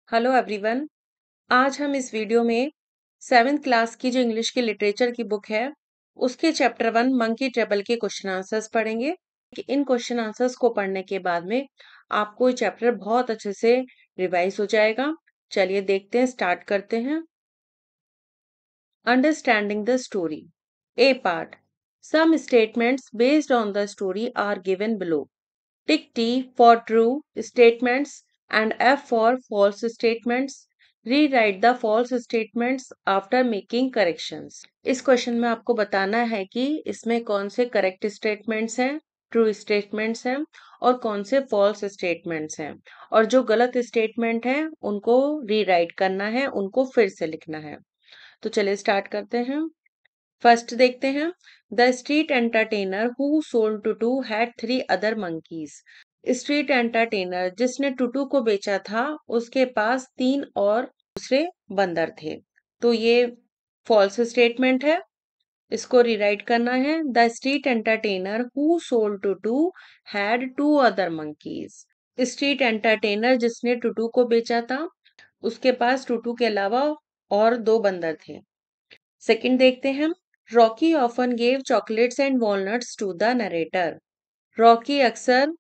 Hello everyone. आज हम इस वीडियो में 7th क्लास की जो इंग्लिश की लिटरेचर की बुक है उसके चैप्टर 1 मंकी ट्रेबल के क्वेश्चन आंसर्स पढ़ेंगे कि इन क्वेश्चन आंसर्स को पढ़ने के बाद में आपको ये चैप्टर बहुत अच्छे से रिवाइज हो जाएगा। चलिए देखते हैं, स्टार्ट करते हैं। Understanding the story. A part. Some statements based on the story are given below. Tick T for true statements and F for false statements. Rewrite the false statements after making corrections. इस question में आपको बताना है कि इसमें कौन से correct statements हैं, ट्रू स्टेटमेंट्स हैं और कौन से फॉल्स स्टेटमेंट्स हैं, और जो गलत स्टेटमेंट हैं उनको रीराइट करना है, उनको फिर से लिखना है। तो चलिए स्टार्ट करते हैं। फर्स्ट देखते हैं। The street entertainer who sold Tutu had 3 other monkeys. Street entertainer जिसने टूटू को बेचा था उसके पास 3 और दूसरे बंदर थे। तो ये फॉल्स स्टेटमेंट है, इसको रिराइट करना है। The street entertainer who sold Tutu had 2 other monkeys. Street entertainer जिसने टूटू को बेचा था उसके पास टूटू के अलावा और 2 बंदर थे। सेकंड देखते हैं। Rocky often gave chocolates and walnuts to the narrator. Rocky अक्सर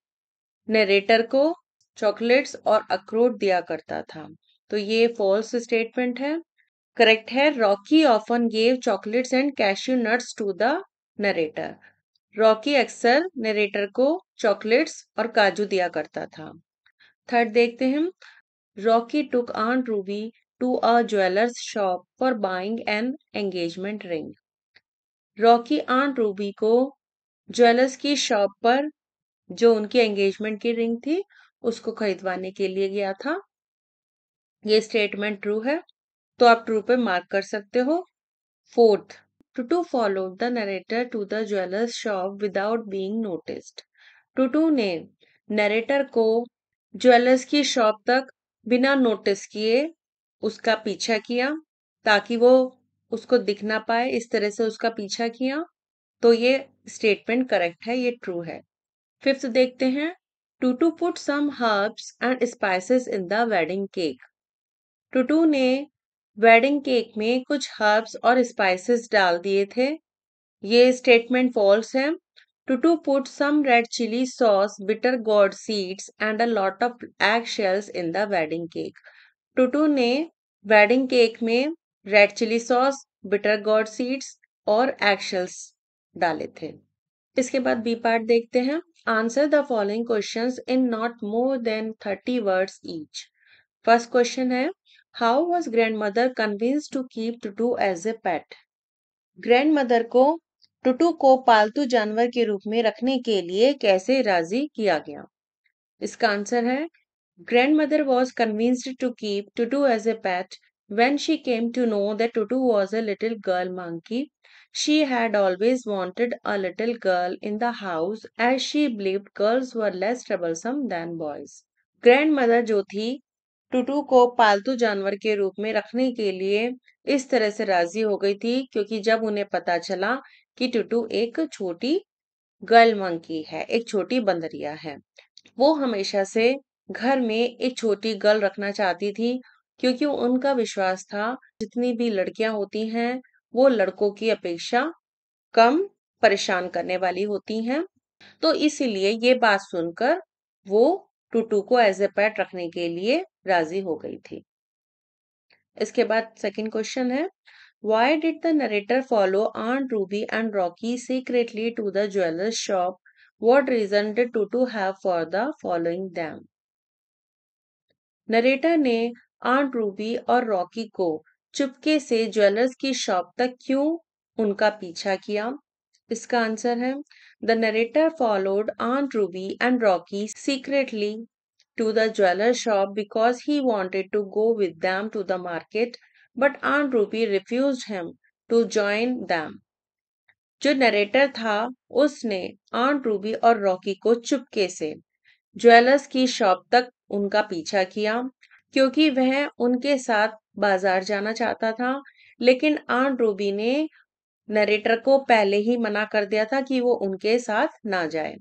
नरेटर को चॉकलेट्स और अखरोट दिया करता था। तो ये फॉल्स स्टेटमेंट है। करेक्ट है, Rocky often gave chocolates and cashew nuts to the narrator. Rocky अक्सर नरेटर को चॉकलेट्स और काजू दिया करता था। थर्ड देखते हैं। Rocky took aunt Ruby to a jeweller's shop for buying an engagement ring. Rocky aunt Ruby को ज्वेलर्स की शॉप पर जो उनकी एंगेजमेंट की रिंग थी उसको खरीदवाने के लिए गया था। ये स्टेटमेंट ट्रू है, तो आप ट्रू पे मार्क कर सकते हो। Fourth, Tutu followed the narrator to the jeweller's shop without being noticed. Tutu ने नरेटर को ज्वेलर्स की शॉप तक बिना नोटिस किए उसका पीछा किया, ताकि वो उसको दिख ना पाए, इस तरह से उसका पीछा किया। तो ये स्टेटमेंट करेक्ट है, ये ट्रू है। फिफ्थ देखते हैं। Tutu put some herbs and spices in the wedding cake. Tutu ने वेडिंग केक में कुछ हर्ब्स और स्पाइसेस डाल दिए थे। ये स्टेटमेंट फॉल्स है। Tutu put some red chilli sauce, bitter gourd seeds and a lot of egg shells in the wedding cake. Tutu ने वेडिंग केक में red chilli sauce, bitter gourd seeds और egg shells डाले थे। इसके बाद B part देखते हैं। Answer the following questions in not more than 30 words each. First question है, how was grandmother convinced to keep Tutu as a pet. Grandmother को टूटू को पालतू जानवर के रूप में रखने के लिए कैसे राजी किया गया। इसका आंसर है, grandmother was convinced to keep Tutu as a pet when she came to know that Tutu was a little girl monkey. She had always wanted a little girl in the house as she believed girls were less troublesome than boys. Grandmother जो थी टुटू को पालतू जानवर के रूप में रखने के लिए इस तरह से राजी हो गई थी क्योंकि जब उन्हें पता चला कि टुटू एक छोटी गर्ल मंकी है, एक छोटी बंदरिया है, वो हमेशा से घर में एक छोटी गर्ल रखना चाहती थी, क्योंकि उनका विश्वास था जितनी भी लड़कियां होती हैं वो लड़कों की अपेक्षा कम परेशान करने वाली होती हैं। तो इसीलिए ये बात सुनकर वो टूटू को एज ए पेट रखने के लिए राजी हो गई थी। इसके बाद सेकंड क्वेश्चन है, why did the narrator follow Aunt Ruby and Rocky secretly to the jeweler's shop? What reason did Tutu have for the following them? Narrator ने आंट रूबी और रॉकी को चुपके से ज्वेलर्स की शॉप तक क्यों उनका पीछा किया। इसका आंसर है, the narrator followed aunt Ruby and Rocky secretly to the jeweler shop because he wanted to go with them to the market, but Aunt Ruby refused him to join them. जो narrator था उसने aunt Ruby और Rocky को चुपके से jewellers की shop तक उनका पीछा किया क्योंकि वह उनके साथ बाजार जाना चाहता था, लेकिन आंट रूबी ने नरेटर को पहले ही मना कर दिया था कि वो उनके साथ ना जाए।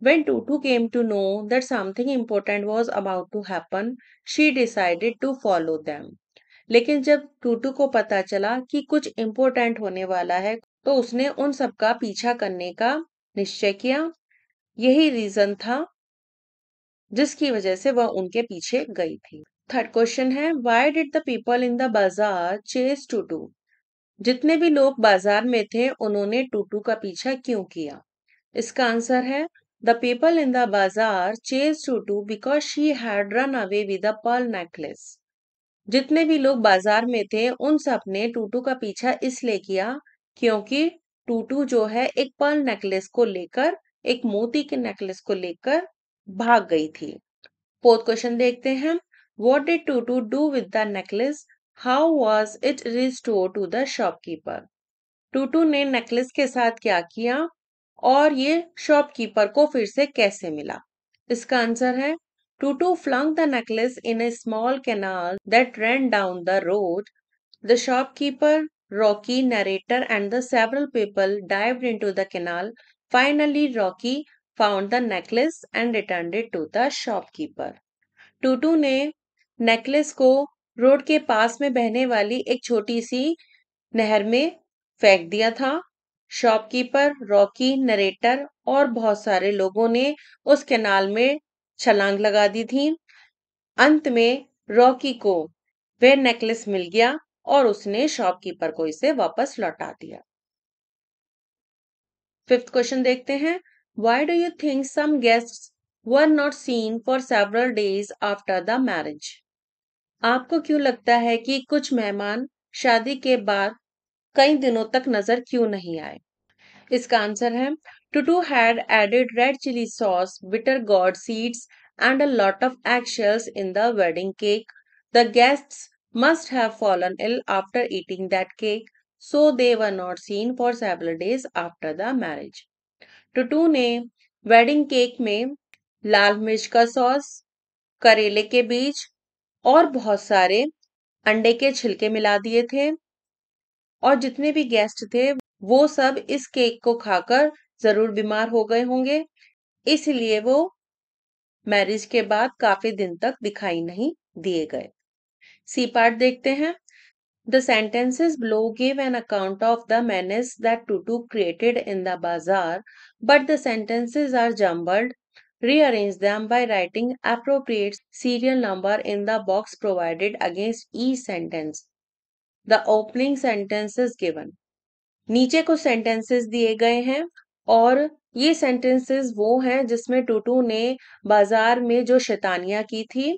When Tutu came to know that something important was about to happen, she decided to follow them. लेकिन जब टूटू को पता चला कि कुछ इम्पोर्टेंट होने वाला है, तो उसने उन सबका पीछा करने का निश्चय किया। यही रीजन था जिसकी वजह से वह उनके पीछे गई थी। थर्ड क्वेश्चन है, why did the people in the bazaar chase टूटू? जितने भी लोग बाजार में थे, उन्होंने टूटू का पीछा क्यों किया? इसका आंसर है, the people in the bazaar chase Tutu because she had run away with a pearl necklace. जितने भी लोग बाजार में थे, उन सब ने टूटू का पीछा इसलिए किया क्योंकि टूटू जो है एक पर्ल नेकलेस को लेकर, एक मोती के नेकलेस को लेकर भाग गई थी। फोर्थ क्वेश्चन देखते हैं, what did Tutu do with the necklace? How was it restored to the shopkeeper? Tutu ने नेकलेस के साथ क्या किया और ये शॉपकीपर को फिर से कैसे मिला? इसका आंसर है, टूटू flung the necklace in a small canal that ran down the road. The shopkeeper, Rocky, narrator, and the several people dived into the canal. Finally, Rocky found the necklace and returned it to the shopkeeper. टूटू ने necklace को road के पास में बहने वाली एक छोटी सी नहर में फेंक दिया था। शॉपकीपर, रॉकी, नरेटर और बहुत सारे लोगों ने उस कैनाल में छलांग लगा दी थी। अंत में रॉकी को वह नेकलेस मिल गया और उसने शॉपकीपर को इसे वापस लौटा दिया। फिफ्थ क्वेश्चन देखते हैं, why do you think some guests were not seen for several days after the marriage? आपको क्यों लगता है कि कुछ मेहमान शादी के बाद कई दिनों तक नजर क्यों नहीं आए? इसका आंसर है, Tutu had added red chilli sauce, bitter gourd seeds, and a lot of eggshells in the wedding cake. The guests must have fallen ill after eating that cake, so they were not seen for several days after the marriage. टूटू ने wedding cake में लाल मिर्च का sauce, करेले के बीज और बहुत सारे अंडे के छिलके मिला दिए थे और जितने भी गेस्ट थे वो सब इस केक को खाकर जरूर बीमार हो गए होंगे, इसलिए वो मैरिज के बाद काफी दिन तक दिखाई नहीं दिए गए। सी पार्ट देखते हैं, the sentences below give an account of the menace that Tutu created in the bazaar, but the sentences are jumbled. Rearrange them by writing appropriate serial number in the box provided against each sentence. The opening sentence is given. नीचे कुछ sentences दिए गए हैं और ये sentences वो हैं जिसमें टूटू ने बाजार में जो शैतानियां की थी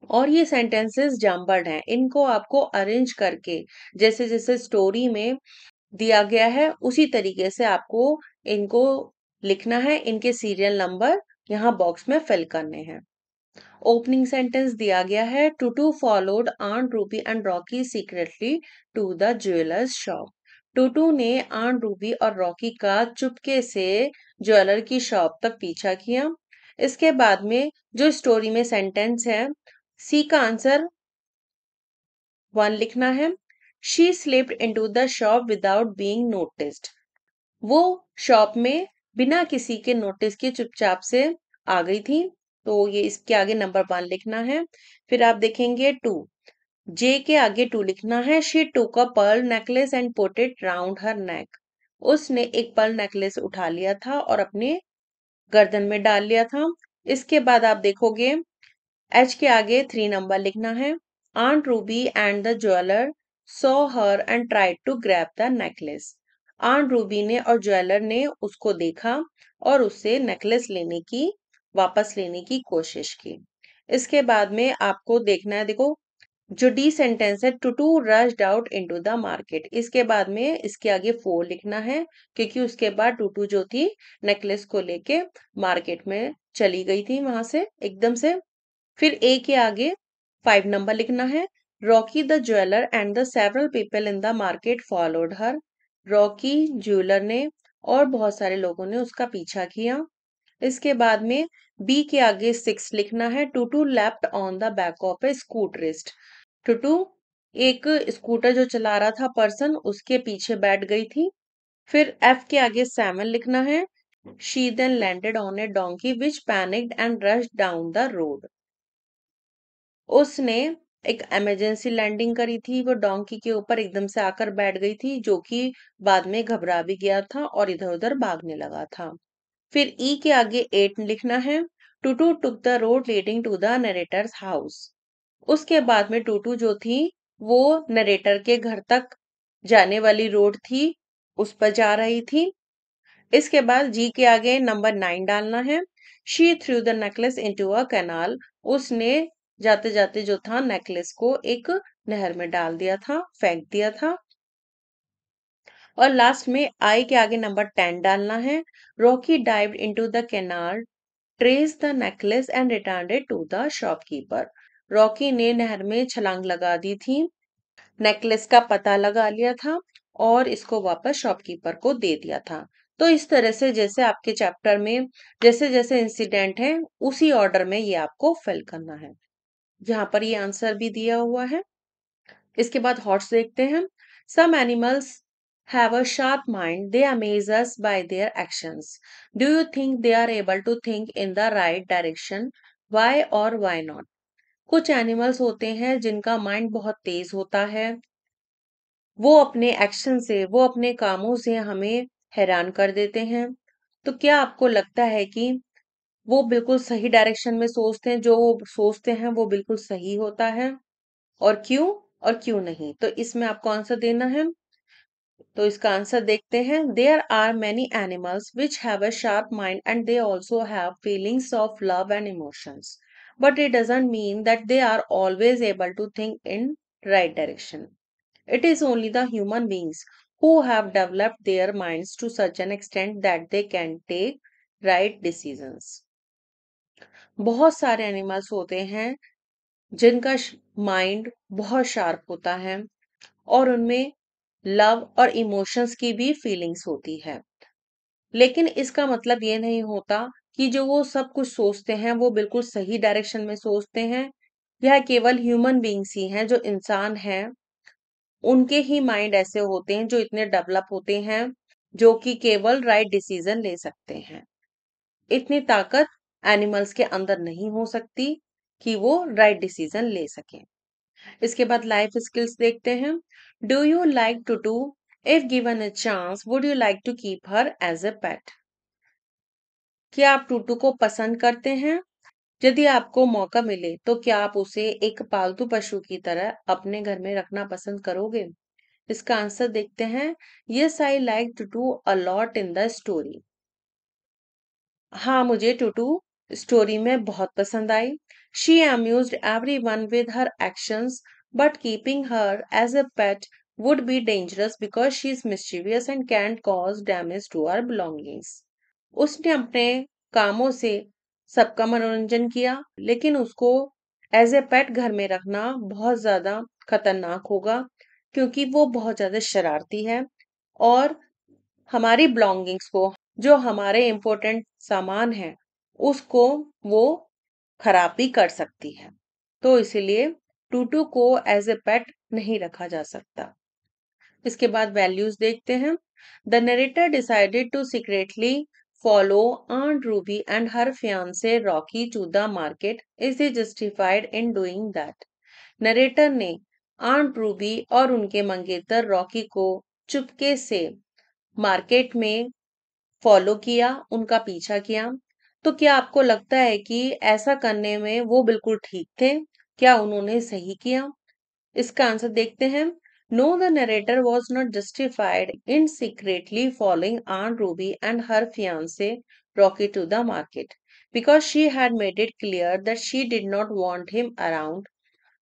और ये सेंटेंसेस जम्बर्ड हैं। इनको आपको अरेंज करके जैसे जैसे स्टोरी में दिया गया है उसी तरीके से आपको इनको लिखना है। इनके सीरियल नंबर यहाँ बॉक्स में फिल करने हैं। ओपनिंग सेंटेंस दिया गया है, Tutu followed aunt Ruby and Rocky secretly to the jeweller's shop. Tutu ने आंट रूबी और रॉकी का चुपके से ज्वेलर की शॉप तक पीछा किया। इसके बाद में जो स्टोरी में सेंटेंस है, सी का आंसर 1 लिखना है। She slipped into the shop without being noticed. वो शॉप में बिना किसी के नोटिस के चुपचाप से आ गई थी, तो ये इसके आगे नंबर 1 लिखना है। फिर आप देखेंगे 2, जे के आगे 2 लिखना है। She took a pearl necklace and put it round her neck. उसने एक पर्ल नेकलेस उठा लिया था और अपने गर्दन में डाल लिया था। इसके बाद आप देखोगे एच के आगे 3 नंबर लिखना है। Aunt Ruby and the jeweller saw her and tried to grab the necklace. Aunt Ruby ने और ज्वेलर ने उसको देखा और उससे नेकलेस वापस लेने की कोशिश की। इसके बाद में आपको देखना है, देखो जो डी सेंटेंस है, Tutu rushed out into the market. इसके बाद में इसके आगे 4 लिखना है क्योंकि उसके बाद टूटू जो थी नेकलेस को लेके मार्केट में चली गई थी वहां से एकदम से। फिर ए के आगे 5 नंबर लिखना है। Rocky the jeweller and the several people in the market followed her. Rocky jeweller ने और बहुत सारे लोगों ने उसका पीछा किया। इसके बाद में बी के आगे 6 लिखना है। Tutu left on the back of a scooterist. Tutu एक स्कूटर जो चला रहा था पर्सन, उसके पीछे बैठ गई थी। फिर एफ के आगे 7 लिखना है। She then landed on a donkey which panicked and rushed down the road. उसने एक इमरजेंसी लैंडिंग करी थी, वो डोंकी के ऊपर एकदम से आकर बैठ गई थी, जो कि बाद में घबरा भी गया था और इधर-उधर भागने लगा था। फिर ई के आगे 8 लिखना है। Tutu took the road leading to the narrator's house. उसके बाद में टूटू जो थी, वो नरेटर के घर तक जाने वाली रोड थी, उस पर जा रही थी। इसके बाद जी के आगे नंबर 9 डालना है। She threw the necklace into a canal. उसने जाते जाते जो था नेकलेस को एक नहर में डाल दिया था, फेंक दिया था। और लास्ट में आई के आगे नंबर 10 डालना है। Rocky dived into the canal, trace the necklace and return it to the shopkeeper. Rocky ने नहर में छलांग लगा दी थी, नेकलेस का पता लगा लिया था और इसको वापस शॉपकीपर को दे दिया था। तो इस तरह से जैसे आपके चैप्टर में जैसे जैसे इंसिडेंट है, उसी ऑर्डर में ये आपको फिल करना है। यहाँ पर ये आंसर भी दिया हुआ है। इसके बाद हॉर्स देखते हैं। Some animals have a sharp mind, they amaze us by their actions. Do you think they are able to think in the right direction? Why और व्हाई नॉट? कुछ एनिमल्स होते हैं जिनका माइंड बहुत तेज होता है, वो अपने एक्शन से, वो अपने कामों से हमें हैरान कर देते हैं। तो क्या आपको लगता है कि वो बिल्कुल सही डायरेक्शन में सोचते हैं, जो वो सोचते हैं वो बिल्कुल सही होता है? और क्यों और क्यों नहीं? तो इसमें आपको आंसर देना है। तो इसका आंसर देखते हैं। There are many animals which have a sharp mind and they also have feelings of love and emotions, but it doesn't mean that they are always able to think in right direction. It is only the human beings who have developed their minds to such an extent that they can take right decisions. बहुत सारे animals होते हैं जिनका mind बहुत sharp होता है और उनमें लव और इमोशंस की भी फीलिंग्स होती है। लेकिन इसका मतलब ये नहीं होता कि जो वो सब कुछ सोचते हैं वो बिल्कुल सही डायरेक्शन में सोचते हैं। यह केवल ह्यूमन बीइंग्स ही हैं, जो इंसान हैं, उनके ही माइंड ऐसे होते हैं जो इतने डेवलप होते हैं, जो कि केवल राइट डिसीजन ले सकते हैं। इतनी ताकत एनिमल्स के अंदर नहीं हो सकती कि वो राइट डिसीजन ले सकें। इसके बाद लाइफ स्किल्स देखते हैं। Do you like to if given a chance would you like to keep her as a pet? क्या आप टूटू को पसंद करते हैं? यदि आपको मौका मिले तो क्या आप उसे एक पालतू पशु की तरह अपने घर में रखना पसंद करोगे? इसका आंसर देखते हैं। Yes, I like Tutu a lot in the story. हाँ, मुझे टूटू स्टोरी में बहुत पसंद आई। She amused everyone with her actions, but keeping her as a pet would be dangerous because she is mischievous and can cause damage to our belongings. उसने अपने कामों से सबका मनोरंजन किया, लेकिन उसको एज ए पेट घर में रखना बहुत ज्यादा खतरनाक होगा, क्योंकि वो बहुत ज्यादा शरारती है और हमारी बिलोंगिंग्स को, जो हमारे इम्पोर्टेंट सामान है, उसको वो खराब भी कर सकती है। तो इसीलिए टूटू को एज ए पेट नहीं रखा जा सकता। इसके बाद वैल्यूज देखते हैं। The narrator decided to secretly follow Aunt Ruby and her fiancé Rocky to the market. Is he justified in doing that? Narrator ने आंट रूबी और उनके मंगेतर रॉकी को चुपके से मार्केट में फॉलो किया, उनका पीछा किया। तो क्या आपको लगता है कि ऐसा करने में वो बिल्कुल ठीक थे? क्या उन्होंने सही किया? इसका आंसर देखते हैं। No, the narrator was not justified in secretly following Aunt Ruby and her fiancé Rocky to the market because she had made it clear that she did not want him around.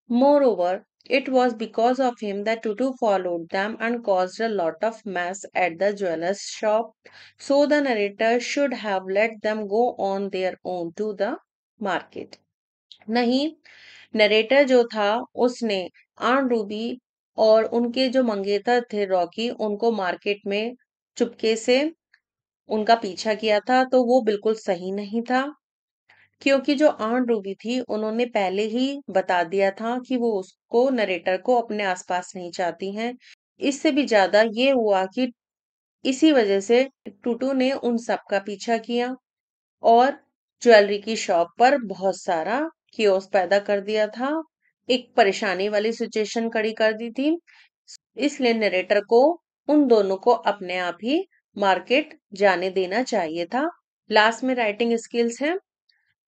Moreover, it was because of him that Tutu followed them and caused a lot of mess at the jeweler's shop, so the narrator should have let them go on their own to the market. नहीं, narrator जो था उसने आन Ruby और उनके जो मंगेतर थे रॉकी, उनको मार्केट में चुपके से उनका पीछा किया था, तो वो बिल्कुल सही नहीं था, क्योंकि जो आंट रूबी थी उन्होंने पहले ही बता दिया था कि वो उसको नरेटर को अपने आसपास नहीं चाहती हैं। इससे भी ज्यादा ये हुआ कि इसी वजह से टूटू ने उन सब का पीछा किया और ज्वेलरी की शॉप पर बहुत सारा कियोस्क पैदा कर दिया था। एक परेशानी वाली सिचुएशन खड़ी कर दी थी। इसलिए नरेटर को उन दोनों को अपने आप ही मार्केट जाने देना चाहिए था। लास्ट में राइटिंग स्किल्स है।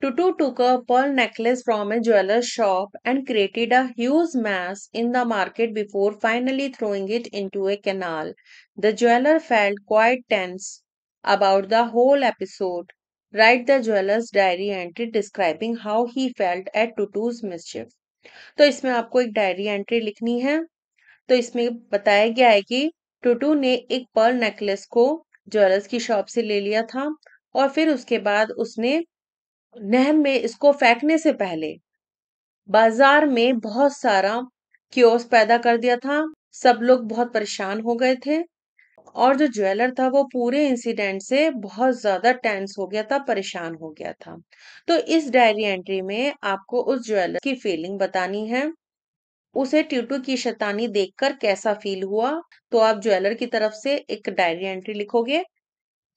Tutu took a pearl necklace from a jeweler's shop and created a huge mess in the market before finally throwing it into a canal. The jeweler felt quite tense about the whole episode. Write the jeweler's diary entry describing how he felt at Tutu's mischief. तो इसमें आपको एक diary entry लिखनी है। तो इसमें बताया गया है कि टुटू ने एक पर्ल नेकलेस को ज्वेलर्स की शॉप से ले लिया था और फिर उसके बाद उसने नहर में इसको फेंकने से पहले बाजार में बहुत सारा कियोस्क पैदा कर दिया था। सब लोग बहुत परेशान हो गए थे और जो ज्वेलर था वो पूरे इंसिडेंट से बहुत ज्यादा टेंस हो गया था, परेशान हो गया था। तो इस डायरी एंट्री में आपको उस ज्वेलर की फीलिंग बतानी है। उसे ट्यूटू की शैतानी देखकर कैसा फील हुआ, तो आप ज्वेलर की तरफ से एक डायरी एंट्री लिखोगे।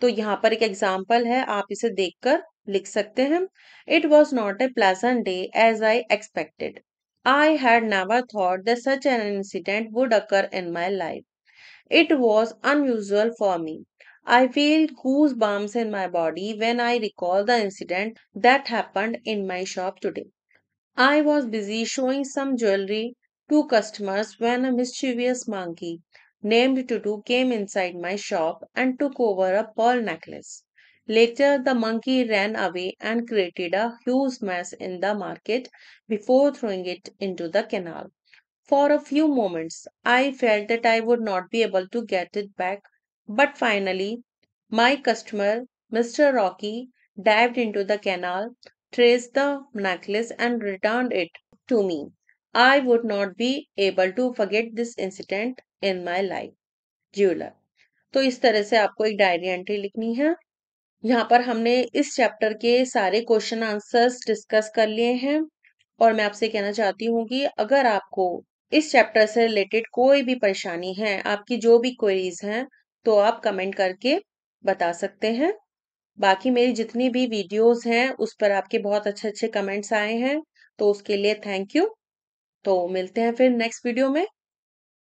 तो यहाँ पर एक एग्जाम्पल है, आप इसे देखकर लिख सकते हैं। It was not a pleasant day as I expected. I had never thought that such an incident would occur in my life. It was unusual for me. I feel goosebumps in my body when I recall the incident that happened in my shop today. I was busy showing some jewelry to customers when a mischievous monkey named Tutu came inside my shop and took over a pearl necklace. Later, the monkey ran away and created a huge mess in the market before throwing it into the canal. For a few moments, I felt that I would not be able to get it back, but finally, my customer, Mr. Rocky, dived into the canal, traced the necklace, and returned it to me. I would not be able to forget this incident in my life. Jeweler. तो इस तरह से आपको एक diary entry लिखनी है। यहाँ पर हमने इस चैप्टर के सारे क्वेश्चन आंसर्स डिस्कस कर लिए हैं और मैं आपसे कहना चाहती हूँ कि अगर आपको इस चैप्टर से रिलेटेड कोई भी परेशानी है, आपकी जो भी क्वेरीज हैं, तो आप कमेंट करके बता सकते हैं। बाकी मेरी जितनी भी वीडियोस हैं उस पर आपके बहुत अच्छे अच्छे कमेंट्स आए हैं, तो उसके लिए थैंक यू। तो मिलते हैं फिर नेक्स्ट वीडियो में।